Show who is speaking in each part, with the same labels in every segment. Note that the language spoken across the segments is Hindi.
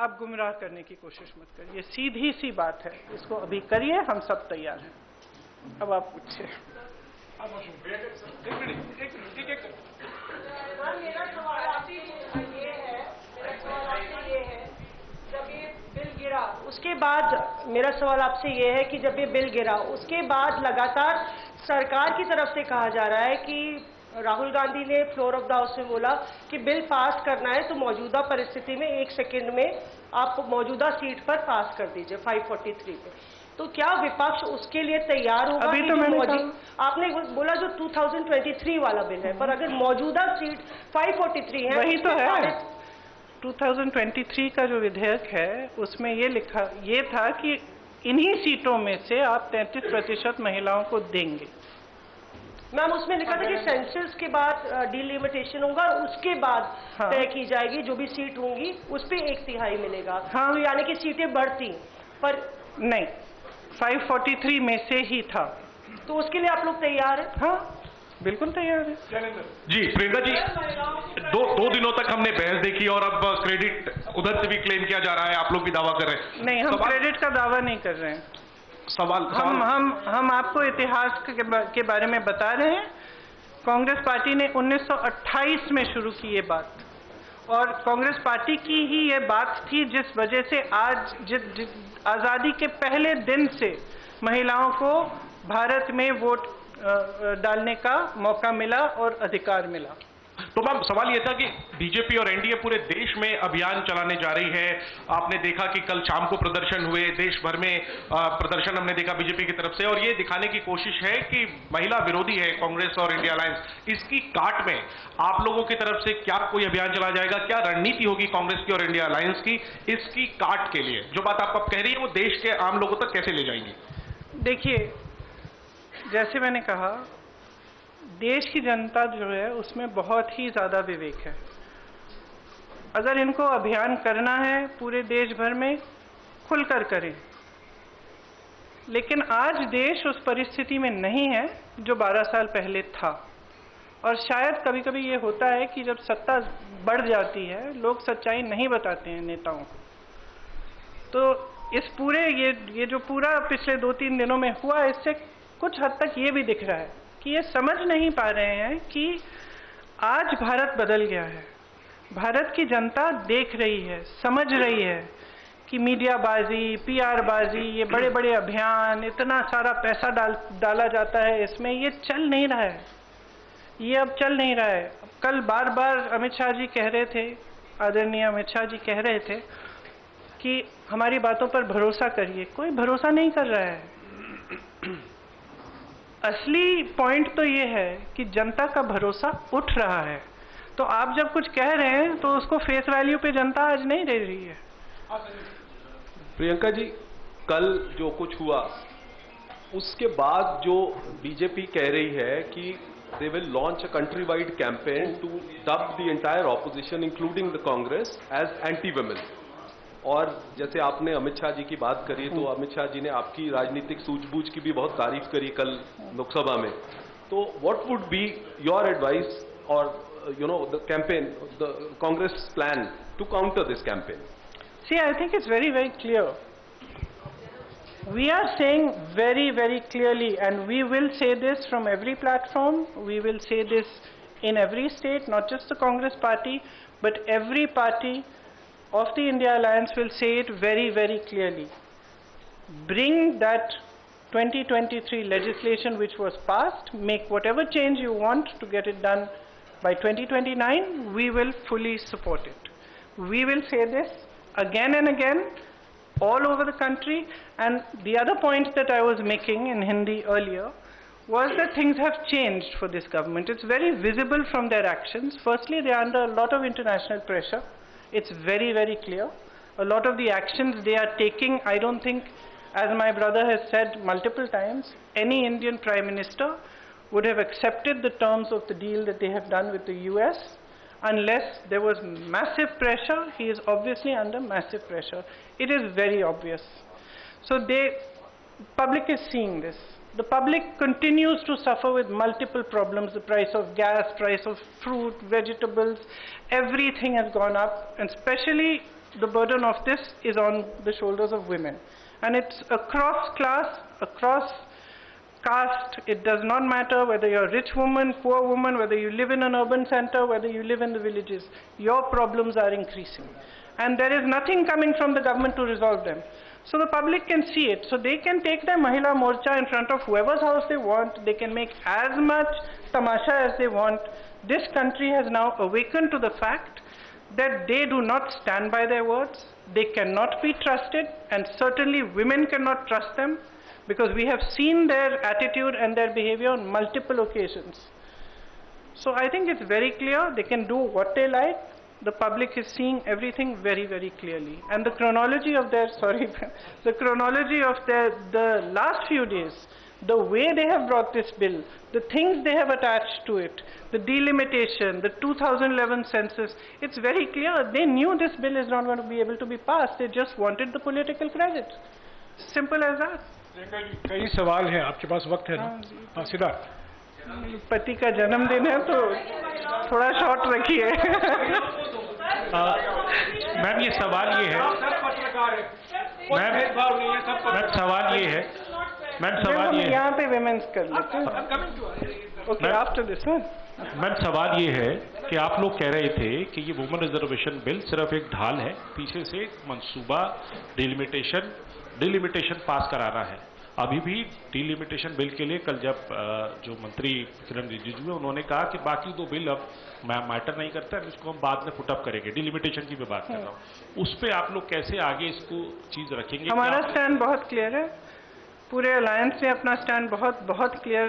Speaker 1: आप गुमराह करने की कोशिश मत करिए, सीधी सी बात है, इसको अभी करिए, हम सब तैयार हैं। अब आप पूछिए।
Speaker 2: मेरा सवाल आपसे ये है, जब ये बिल गिरा उसके बाद, मेरा सवाल आपसे ये है कि जब ये बिल गिरा उसके बाद लगातार सरकार की तरफ से कहा जा रहा है कि राहुल गांधी ने फ्लोर ऑफ द हाउस में बोला कि बिल पास करना है तो मौजूदा परिस्थिति में 1 सेकंड में आप मौजूदा सीट पर पास कर दीजिए 543 पे। तो क्या विपक्ष उसके लिए तैयार होगा?
Speaker 1: अभी तो मैंने
Speaker 2: आपने बोला जो 2023 वाला बिल है, पर अगर मौजूदा सीट 543 है,
Speaker 1: वही तो है। 2023 का जो विधेयक है उसमें ये था कि इन्हीं सीटों में से आप 33% महिलाओं को देंगे।
Speaker 2: मैम उसमें लिखा था कि सेंसस के बाद डिलिमिटेशन होगा, उसके बाद तय की जाएगी जो भी सीट होंगी उस पे 1/3 मिलेगा। तो यानी कि सीटें बढ़ती, पर
Speaker 1: नहीं, 543 में से ही था।
Speaker 2: तो उसके लिए आप लोग तैयार हैं?
Speaker 1: हाँ, बिल्कुल तैयार है।
Speaker 3: जी प्रियंका जी, दो दिनों तक हमने बहस देखी और अब क्रेडिट उधर से भी क्लेम किया जा रहा है, आप लोग भी दावा कर रहे हैं।
Speaker 1: नहीं, हम क्रेडिट का दावा नहीं कर रहे हैं।
Speaker 3: सवाल
Speaker 1: हम आपको इतिहास के बारे में बता रहे हैं। कांग्रेस पार्टी ने 1928 में शुरू की ये बात, और कांग्रेस पार्टी की ही ये बात थी जिस वजह से आज आज़ादी के पहले दिन से महिलाओं को भारत में वोट डालने का मौका मिला और अधिकार मिला।
Speaker 3: तो मैम सवाल ये था कि बीजेपी और एनडीए पूरे देश में अभियान चलाने जा रही है। आपने देखा कि कल शाम को प्रदर्शन हुए, देश भर में प्रदर्शन हमने देखा बीजेपी की तरफ से, और ये दिखाने की कोशिश है कि महिला विरोधी है कांग्रेस और इंडिया अलायंस। इसकी काट में आप लोगों की तरफ से क्या कोई अभियान चलाया जाएगा? क्या रणनीति होगी कांग्रेस की और इंडिया अलायंस की इसकी काट के लिए? जो बात आप अब कह रही है वो देश के आम लोगों तक कैसे ले जाएंगी?
Speaker 1: देखिए, जैसे मैंने कहा, देश की जनता जो है उसमें बहुत ही ज़्यादा विवेक है। अगर इनको अभियान करना है पूरे देश भर में, खुलकर करें। लेकिन आज देश उस परिस्थिति में नहीं है जो 12 साल पहले था, और शायद कभी कभी ये होता है कि जब सत्ता बढ़ जाती है लोग सच्चाई नहीं बताते हैं नेताओं को। तो इस पूरे ये जो पूरा पिछले 2-3 दिनों में हुआ, इससे कुछ हद तक ये भी दिख रहा है कि ये समझ नहीं पा रहे हैं कि आज भारत बदल गया है। भारत की जनता देख रही है, समझ रही है कि मीडियाबाजी, पीआर बाजी, ये बड़े बड़े अभियान, इतना सारा पैसा डाला जाता है इसमें, ये चल नहीं रहा है। ये अब चल नहीं रहा है। कल बार बार अमित शाह जी कह रहे थे, आदरणीय अमित शाह जी कह रहे थे कि हमारी बातों पर भरोसा करिए। कोई भरोसा नहीं कर रहा है। असली पॉइंट तो ये है कि जनता का भरोसा उठ रहा है। तो आप जब कुछ कह रहे हैं तो उसको फेस वैल्यू पे जनता आज नहीं दे रही है।
Speaker 4: प्रियंका जी, कल जो कुछ हुआ उसके बाद जो बीजेपी कह रही है कि they will launch a country-wide campaign to dub the entire opposition including the Congress as anti-women। और जैसे आपने अमित शाह जी की बात करी, तो अमित शाह जी ने आपकी राजनीतिक सूझबूझ की भी बहुत तारीफ करी कल लोकसभा में। तो what would be your advice और the campaign, the Congress plan to counter this campaign?
Speaker 1: See, I think it's very, very clear. We are saying very, very clearly, and we will say this from every platform, we will say this in every state, not just the Congress party, but every party of the India Alliance will say it very, very clearly. Bring that 2023 legislation which was passed, make whatever change you want to get it done by 2029, we will fully support it. We will say this again and again, all over the country. And the other point that I was making in Hindi earlier was that things have changed for this government. It's very visible from their actions. Firstly, they are under a lot of international pressure. It's very, very clear. A lot of the actions they are taking, I don't think, as my brother has said multiple times, any Indian Prime Minister would have accepted the terms of the deal that they have done with the US unless there was massive pressure. He is obviously under massive pressure. It is very obvious. So public is seeing this. The public continues to suffer with multiple problems. The price of gas, price of fruit, vegetables, everything has gone up, and especially the burden of this is on the shoulders of women. And it's across class, across caste. It does not matter whether you're a rich woman, poor woman, whether you live in an urban center, whether you live in the villages. Your problems are increasing. And there is nothing coming from the government to resolve them. So the public can see it. So they can take their Mahila Morcha in front of whoever's house they want. They can make as much tamasha as they want. This country has now awakened to the fact that they do not stand by their words. They cannot be trusted, and certainly women cannot trust them, because we have seen their attitude and their behavior on multiple occasions. So I think it's very clear they can do what they like. The public is seeing everything very, very clearly. And the chronology of their, the chronology of the last few days, the way they have brought this bill, the things they have attached to it, the delimitation, the 2011 census, it's very clear. They knew this bill is not going to be able to be passed. They just wanted the political credit. Simple as that.
Speaker 5: कई सवाल हैं, आपके पास वक्त है ना? हाँ, सीधा।
Speaker 1: पति का जन्मदिन है तो थोड़ा शॉर्ट रखिए।
Speaker 5: मैम ये सवाल ये है,
Speaker 1: यहाँ पे विमेंस कर लेते हैं। Okay, after this one.
Speaker 5: Ma'am सवाल ये है कि आप लोग कह रहे थे कि ये वुमेन रिजर्वेशन बिल सिर्फ एक ढाल है, पीछे से मंसूबा डिलिमिटेशन पास कराना है। अभी भी डिलिमिटेशन बिल के लिए कल जब जो मंत्री किरण रिजिजू है उन्होंने कहा कि बाकी दो बिल अब मैटर नहीं करता है, इसको हम बाद में पुटअप करेंगे। डिलिमिटेशन की मैं बात कर रहा हूँ, उस पर आप लोग कैसे आगे इसको चीज रखेंगे?
Speaker 1: हमारा स्टैंड बहुत क्लियर है, पूरे अलायंस ने अपना स्टैंड बहुत क्लियर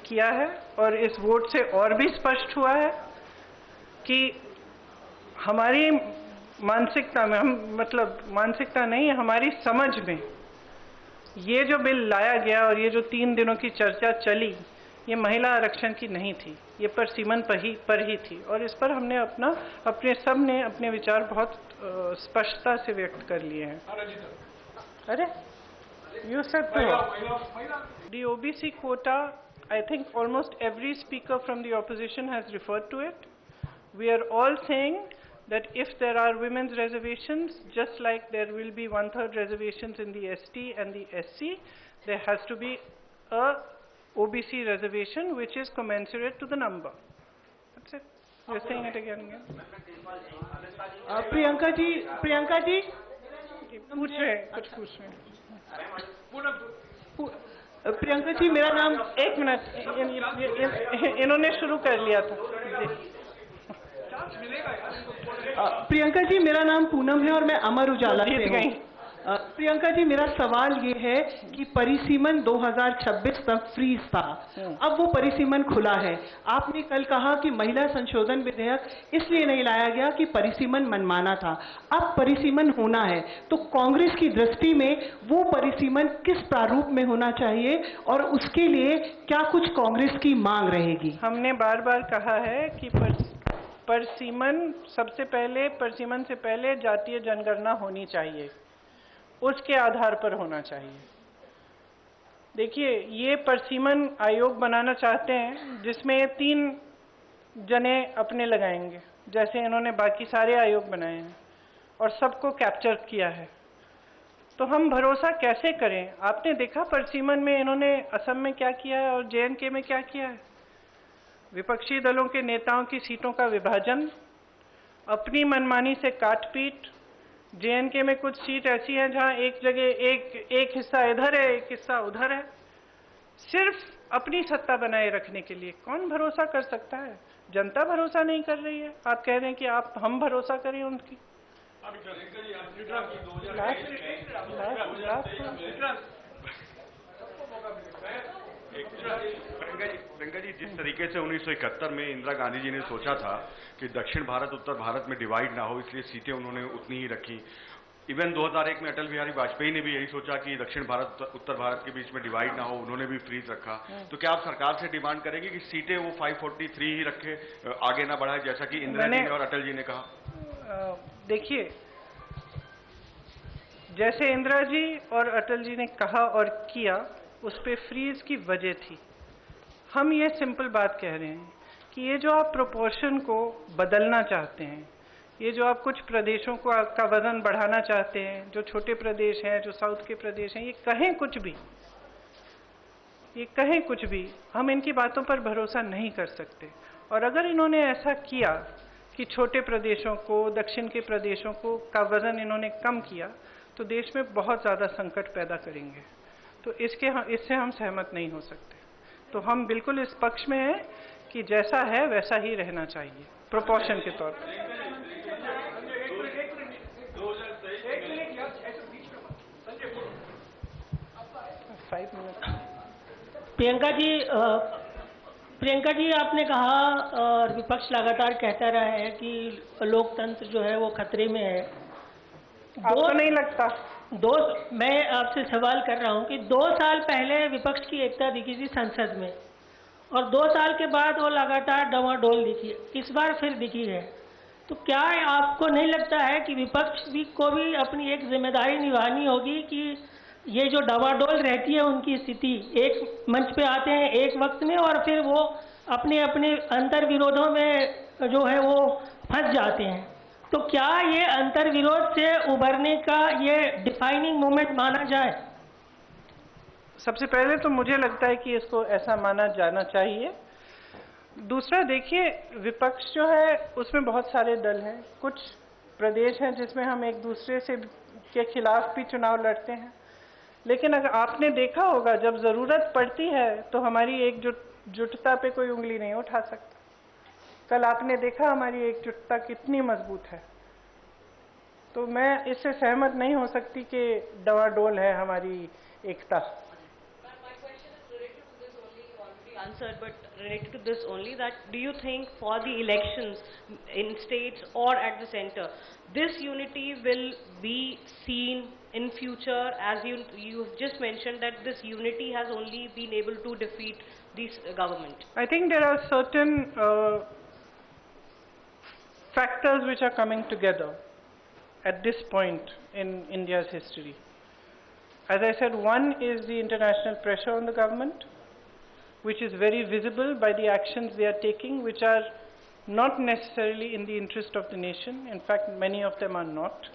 Speaker 1: किया है, और इस वोट से और भी स्पष्ट हुआ है कि हमारी मानसिकता में, मानसिकता नहीं, हमारी समझ में ये जो बिल लाया गया और ये जो 3 दिनों की चर्चा चली, ये महिला आरक्षण की नहीं थी, ये परसीमन पर ही थी। और इस पर हमने सब ने अपने विचार बहुत स्पष्टता से व्यक्त कर लिए हैं। अरे you said the OBC quota, I think almost every speaker from the opposition has referred to it. We are all saying that if there are women's reservations, just like there will be 1/3 reservations in the ST and the SC, there has to be a OBC reservation which is commensurate to the number. That's it. We are saying it again and again.
Speaker 2: Priyanka ji
Speaker 1: पूछ रहे हैं, कुछ पूछ रहे हैं।
Speaker 2: प्रियंका जी मेरा नाम,
Speaker 1: एक मिनट, इन्होंने शुरू कर लिया था।
Speaker 2: प्रियंका जी मेरा नाम पूनम है और मैं अमर उजाला से हूँ। प्रियंका जी मेरा सवाल ये है कि परिसीमन 2026 तक फ्रीज था, अब वो परिसीमन खुला है। आपने कल कहा कि महिला संशोधन विधेयक इसलिए नहीं लाया गया कि परिसीमन मनमाना था, अब परिसीमन होना है, तो कांग्रेस की दृष्टि में वो परिसीमन किस प्रारूप में होना चाहिए और उसके लिए क्या कुछ कांग्रेस की मांग रहेगी?
Speaker 1: हमने बार बार कहा है कि परिसीमन से पहले जातीय जनगणना होनी चाहिए, उसके आधार पर होना चाहिए। देखिए, ये परिसीमन आयोग बनाना चाहते हैं जिसमें ये 3 जने अपने लगाएंगे, जैसे इन्होंने बाकी सारे आयोग बनाए हैं और सबको कैप्चर किया है। तो हम भरोसा कैसे करें? आपने देखा परिसीमन में इन्होंने असम में क्या किया है और JNK में क्या किया है। विपक्षी दलों के नेताओं की सीटों का विभाजन, अपनी मनमानी से काटपीट। JNK में कुछ सीट ऐसी हैं जहां एक जगह एक हिस्सा इधर है, एक हिस्सा उधर है, सिर्फ अपनी सत्ता बनाए रखने के लिए। कौन भरोसा कर सकता है? जनता भरोसा नहीं कर रही है। आप कह रहे हैं कि हम भरोसा करें उनकी।
Speaker 6: प्रियंका जी, जिस तरीके से 1971 में इंदिरा गांधी जी ने सोचा था कि दक्षिण भारत उत्तर भारत में डिवाइड ना हो, इसलिए सीटें उन्होंने उतनी ही रखी। इवन 2001 में अटल बिहारी वाजपेयी ने भी यही सोचा कि दक्षिण भारत उत्तर भारत के बीच में डिवाइड ना हो, उन्होंने भी फ्रीज रखा। तो क्या आप सरकार से डिमांड करेंगे कि सीटें वो 543 ही रखे, आगे ना बढ़ाए, जैसा कि इंदिरा जी ने और अटल जी ने कहा?
Speaker 1: देखिए, जैसे इंदिरा जी और अटल जी ने कहा और किया, उस पे फ्रीज की वजह थी। हम ये सिंपल बात कह रहे हैं कि ये जो आप प्रोपोर्शन को बदलना चाहते हैं, ये जो आप कुछ प्रदेशों का वजन बढ़ाना चाहते हैं, जो छोटे प्रदेश हैं, जो साउथ के प्रदेश हैं, ये कहें कुछ भी, हम इनकी बातों पर भरोसा नहीं कर सकते। और अगर इन्होंने ऐसा किया कि छोटे प्रदेशों को, दक्षिण के प्रदेशों को का वजन इन्होंने कम किया, तो देश में बहुत ज़्यादा संकट पैदा करेंगे। तो इससे हम सहमत नहीं हो सकते। तो हम बिल्कुल इस पक्ष में हैं कि जैसा है वैसा ही रहना चाहिए, प्रोपोर्शन के तौर पर। 5 मिनट।
Speaker 7: प्रियंका जी आपने कहा और विपक्ष लगातार कहता रहा है कि लोकतंत्र जो है वो खतरे में है।
Speaker 1: आपको नहीं लगता?
Speaker 7: मैं आपसे सवाल कर रहा हूं कि 2 साल पहले विपक्ष की एकता दिखी थी संसद में, और 2 साल के बाद वो लगातार डवाडोल दिखी, इस बार फिर दिखी है। तो क्या आपको नहीं लगता है कि विपक्ष को भी अपनी एक जिम्मेदारी निभानी होगी कि ये जो डवाडोल रहती है उनकी स्थिति, एक मंच पे आते हैं एक वक्त में और फिर वो अपने अपने अंतर विरोधों में जो है वो फंस जाते हैं। तो क्या ये अंतर विरोध से उभरने का ये डिफाइनिंग मोमेंट माना जाए?
Speaker 1: सबसे पहले तो मुझे लगता है कि इसको ऐसा माना जाना चाहिए। दूसरा, देखिए, विपक्ष जो है उसमें बहुत सारे दल हैं। कुछ प्रदेश हैं जिसमें हम एक दूसरे से के खिलाफ भी चुनाव लड़ते हैं, लेकिन अगर आपने देखा होगा जब ज़रूरत पड़ती है तो हमारी एकजुटता पे कोई उंगली नहीं उठा सकता। कल आपने देखा हमारी एकजुटता कितनी मजबूत है। तो मैं इससे सहमत नहीं हो सकती कि डवाडोल है हमारी एकता।
Speaker 2: Answered, but related to this only, that do you think for the elections in states or at the center, this unity will be seen in future? As you've just mentioned that this unity has only been able to defeat this government.
Speaker 1: I think there are certain factors which are coming together at this point in India's history. As I said, one is the international pressure on the government, which is very visible by the actions they are taking, which are not necessarily in the interest of the nation. In fact, many of them are not.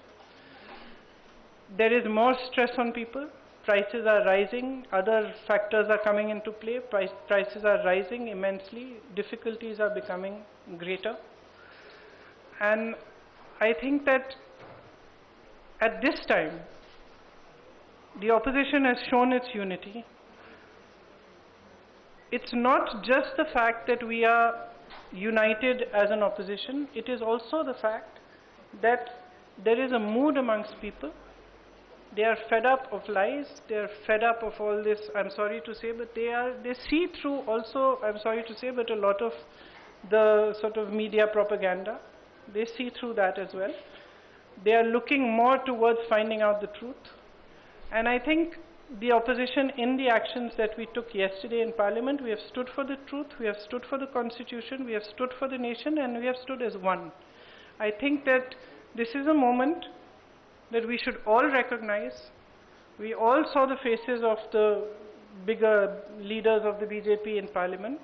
Speaker 1: There is more stress on people. Prices are rising. Other factors are coming into play. Prices are rising immensely. Difficulties are becoming greater. And I think that at this time, the opposition has shown its unity. It's not just the fact that we are united as an opposition, it is also the fact that there is a mood amongst people. They are fed up of lies, they are fed up of all this, I'm sorry to say, but they see through also, I'm sorry to say, but a lot of the sort of media propaganda. They see through that as well. They are looking more towards finding out the truth. And I think the opposition, in the actions that we took yesterday in Parliament, we have stood for the truth, we have stood for the Constitution, we have stood for the nation, and we have stood as one. I think that this is a moment that we should all recognize. We all saw the faces of the bigger leaders of the BJP in Parliament.